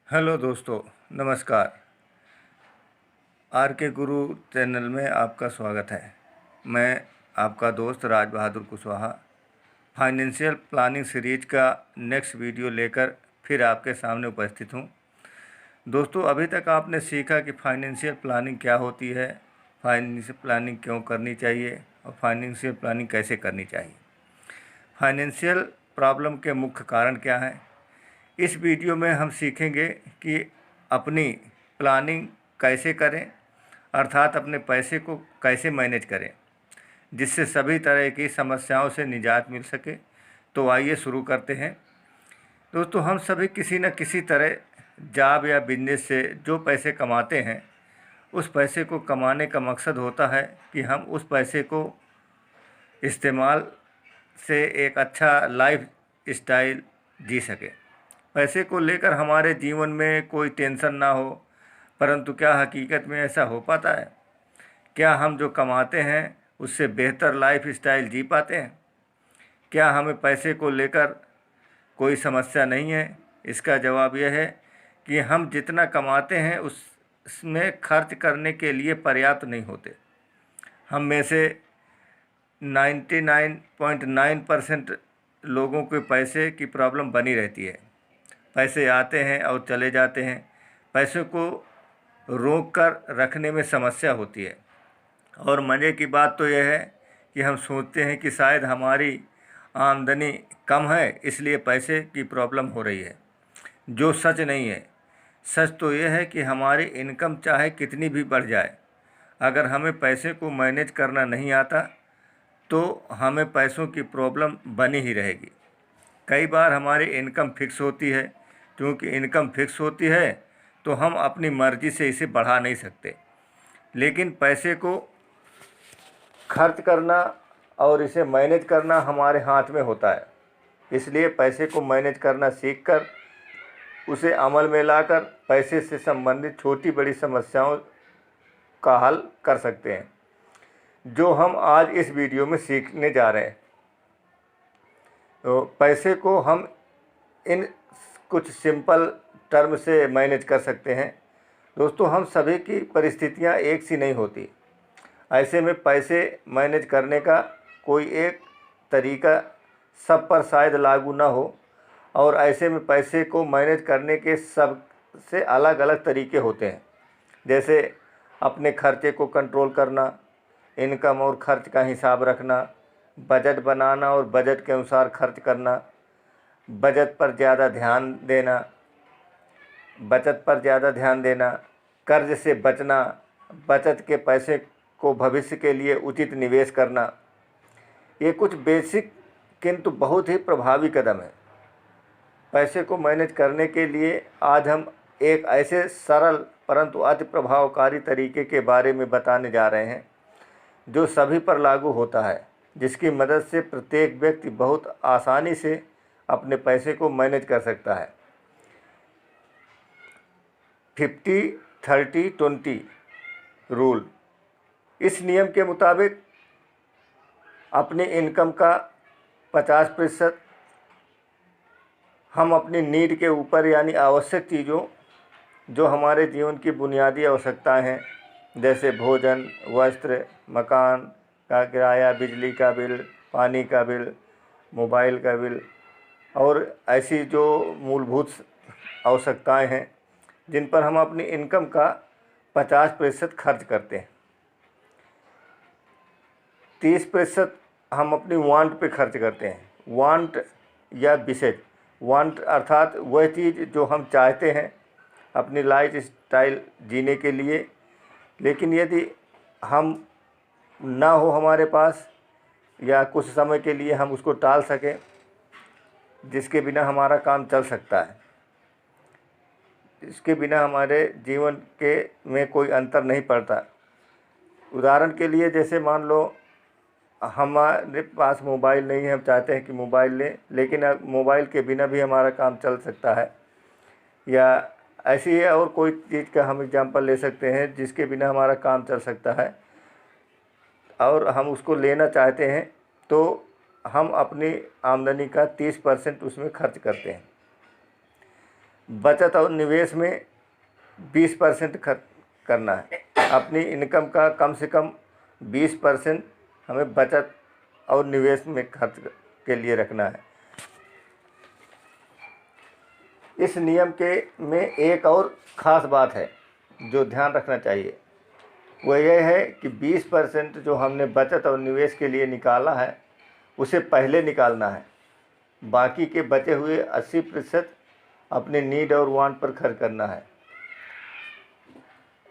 Hello दोस्तों, नमस्कार। Are के गुरु चैनल में आपका स्वागत है। मैं आपका दोस्त Raj Bahadur Kushwaha financial planning series का नेक्स्ट वीडियो लेकर फिर आपके सामने उपस्थित हूँ। दोस्तों, अभी तक आपने सीखा कि फाइनेंशियल प्लानिंग क्या होती है, फाइनेंशियल प्लानिंग क्यों करनी चाहिए और फाइनेंशियल प्लानिंग कैसे करनी चाहिए। फाइनेंशियल प्रॉब्लम के मुख्य कारण क्या हैं। इस वीडियो में हम सीखेंगे कि अपनी प्लानिंग कैसे करें, अर्थात अपने पैसे को कैसे मैनेज करें जिससे सभी तरह की समस्याओं से निजात मिल सके। तो आइए शुरू करते हैं। दोस्तों, हम सभी किसी न किसी तरह जॉब या बिजनेस से जो पैसे कमाते हैं, उस पैसे को कमाने का मकसद होता है कि हम उस पैसे को इस्तेमाल से एक अच्छा लाइफ स्टाइल जी सकें। पैसे को लेकर हमारे जीवन में कोई टेंशन ना हो, परंतु क्या हकीकत में ऐसा हो पाता है? क्या हम जो कमाते हैं उससे बेहतर लाइफ स्टाइल जी पाते हैं? क्या हमें पैसे को लेकर कोई समस्या नहीं है? इसका जवाब यह है कि हम जितना कमाते हैं उसमें खर्च करने के लिए पर्याप्त नहीं होते। हम में से 99.9% लोगों के पैसे की प्रॉब्लम बनी रहती है। पैसे आते हैं और चले जाते हैं। पैसे को रोक कर रखने में समस्या होती है। और मज़े की बात तो यह है कि हम सोचते हैं कि शायद हमारी आमदनी कम है, इसलिए पैसे की प्रॉब्लम हो रही है, जो सच नहीं है। सच तो यह है कि हमारी इनकम चाहे कितनी भी बढ़ जाए, अगर हमें पैसे को मैनेज करना नहीं आता तो हमें पैसों की प्रॉब्लम बनी ही रहेगी। कई बार हमारी इनकम फिक्स होती है। क्योंकि इनकम फिक्स होती है तो हम अपनी मर्ज़ी से इसे बढ़ा नहीं सकते, लेकिन पैसे को खर्च करना और इसे मैनेज करना हमारे हाथ में होता है। इसलिए पैसे को मैनेज करना सीखकर उसे अमल में लाकर पैसे से संबंधित छोटी बड़ी समस्याओं का हल कर सकते हैं, जो हम आज इस वीडियो में सीखने जा रहे हैं। तो पैसे को हम इन कुछ सिंपल टर्म से मैनेज कर सकते हैं। दोस्तों, हम सभी की परिस्थितियां एक सी नहीं होती। ऐसे में पैसे मैनेज करने का कोई एक तरीका सब पर शायद लागू ना हो, और ऐसे में पैसे को मैनेज करने के सब से अलग अलग तरीके होते हैं। जैसे अपने खर्चे को कंट्रोल करना, इनकम और खर्च का हिसाब रखना, बजट बनाना और बजट के अनुसार खर्च करना, बचत पर ज़्यादा ध्यान देना, कर्ज से बचना, बचत के पैसे को भविष्य के लिए उचित निवेश करना। ये कुछ बेसिक किंतु बहुत ही प्रभावी कदम है। पैसे को मैनेज करने के लिए आज हम एक ऐसे सरल परंतु अति प्रभावकारी तरीके के बारे में बताने जा रहे हैं जो सभी पर लागू होता है, जिसकी मदद से प्रत्येक व्यक्ति बहुत आसानी से अपने पैसे को मैनेज कर सकता है। 50-30-20 रूल। इस नियम के मुताबिक अपनी इनकम का 50% हम अपनी नीड के ऊपर, यानी आवश्यक चीज़ों जो हमारे जीवन की बुनियादी आवश्यकताएं हैं, जैसे भोजन, वस्त्र, मकान का किराया, बिजली का बिल, पानी का बिल, मोबाइल का बिल और ऐसी जो मूलभूत आवश्यकताएं हैं जिन पर हम अपनी इनकम का 50% खर्च करते हैं। 30% हम अपनी वांट पे खर्च करते हैं। वांट या विशेष वांट अर्थात वह चीज़ जो हम चाहते हैं अपनी लाइफ स्टाइल जीने के लिए, लेकिन यदि हम ना हो हमारे पास या कुछ समय के लिए हम उसको टाल सकें, जिसके बिना हमारा काम चल सकता है, इसके बिना हमारे जीवन के में कोई अंतर नहीं पड़ता। उदाहरण के लिए, जैसे मान लो हमारे पास मोबाइल नहीं है, हम चाहते हैं कि मोबाइल लें, लेकिन अब मोबाइल के बिना भी हमारा काम चल सकता है। या ऐसी है और कोई चीज़ का हम एग्जांपल ले सकते हैं जिसके बिना हमारा काम चल सकता है और हम उसको लेना चाहते हैं, तो हम अपनी आमदनी का 30% उसमें खर्च करते हैं। बचत और निवेश में 20% खर्च करना है। अपनी इनकम का कम से कम 20% हमें बचत और निवेश में खर्च के लिए रखना है। इस नियम के में एक और ख़ास बात है जो ध्यान रखना चाहिए, वह यह है कि 20% जो हमने बचत और निवेश के लिए निकाला है उसे पहले निकालना है। बाकी के बचे हुए 80% अपने नीड और वांट पर खर्च करना है।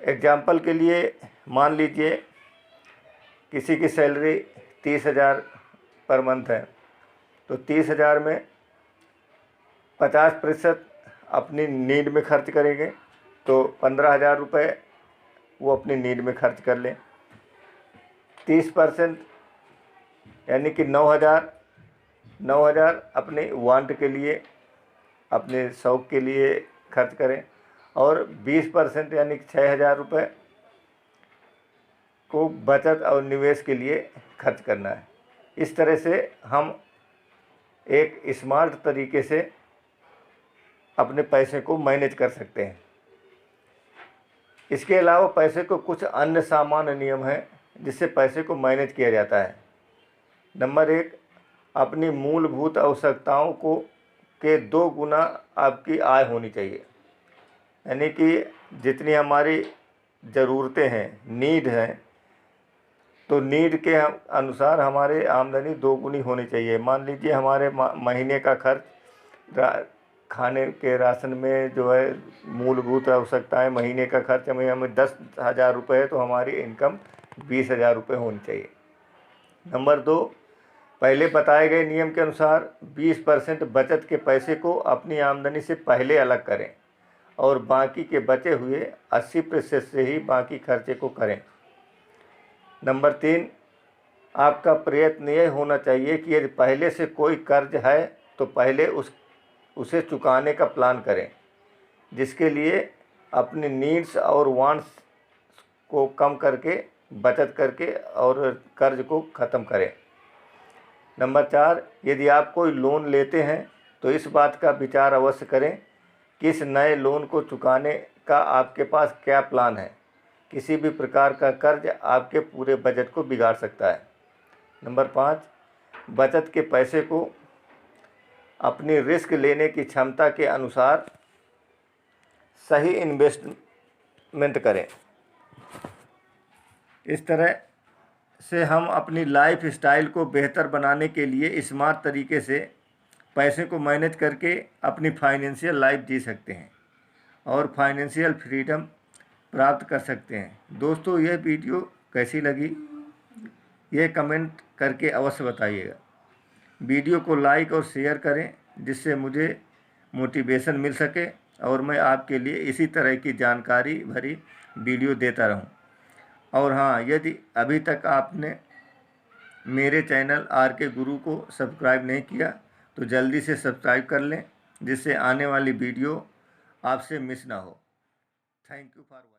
एग्जाम्पल के लिए मान लीजिए किसी की सैलरी 30,000 पर मंथ है, तो 30,000 में 50% अपनी नीड में खर्च करेंगे, तो 15,000 रुपये वो अपनी नीड में खर्च कर लें। 30% यानी कि 9,000 अपने वांट के लिए, अपने शौक़ के लिए खर्च करें, और 20% यानी कि 6,000 रुपये को बचत और निवेश के लिए खर्च करना है। इस तरह से हम एक स्मार्ट तरीके से अपने पैसे को मैनेज कर सकते हैं। इसके अलावा पैसे को कुछ अन्य सामान्य नियम हैं जिससे पैसे को मैनेज किया जाता है। नंबर 1, अपनी मूलभूत आवश्यकताओं को के 2 गुना आपकी आय होनी चाहिए। यानी कि जितनी हमारी ज़रूरतें हैं, नीड हैं, तो नीड के अनुसार हमारे आमदनी 2 गुनी होनी चाहिए। मान लीजिए हमारे महीने का खर्च खाने के राशन में जो है मूलभूत आवश्यकताएं, महीने का खर्च हमें 10,000 रुपये है, तो हमारी इनकम 20,000 रुपये होनी चाहिए। नंबर 2, पहले बताए गए नियम के अनुसार 20% बचत के पैसे को अपनी आमदनी से पहले अलग करें और बाकी के बचे हुए 80% से ही बाकी खर्चे को करें। नंबर 3, आपका प्रयत्न यह होना चाहिए कि यदि पहले से कोई कर्ज है तो पहले उसे चुकाने का प्लान करें, जिसके लिए अपनी नीड्स और वांट्स को कम करके, बचत करके और कर्ज को ख़त्म करें। नंबर 4, यदि आप कोई लोन लेते हैं तो इस बात का विचार अवश्य करें कि इस नए लोन को चुकाने का आपके पास क्या प्लान है। किसी भी प्रकार का कर्ज आपके पूरे बजट को बिगाड़ सकता है। नंबर 5, बचत के पैसे को अपनी रिस्क लेने की क्षमता के अनुसार सही इन्वेस्टमेंट करें। इस तरह से हम अपनी लाइफ स्टाइल को बेहतर बनाने के लिए स्मार्ट तरीके से पैसे को मैनेज करके अपनी फाइनेंशियल लाइफ जी सकते हैं और फाइनेंशियल फ्रीडम प्राप्त कर सकते हैं। दोस्तों, यह वीडियो कैसी लगी यह कमेंट करके अवश्य बताइएगा। वीडियो को लाइक और शेयर करें जिससे मुझे मोटिवेशन मिल सके और मैं आपके लिए इसी तरह की जानकारी भरी वीडियो देता रहूं। और हाँ, यदि अभी तक आपने मेरे चैनल आर के गुरु को सब्सक्राइब नहीं किया तो जल्दी से सब्सक्राइब कर लें, जिससे आने वाली वीडियो आपसे मिस ना हो। Thank you for watching.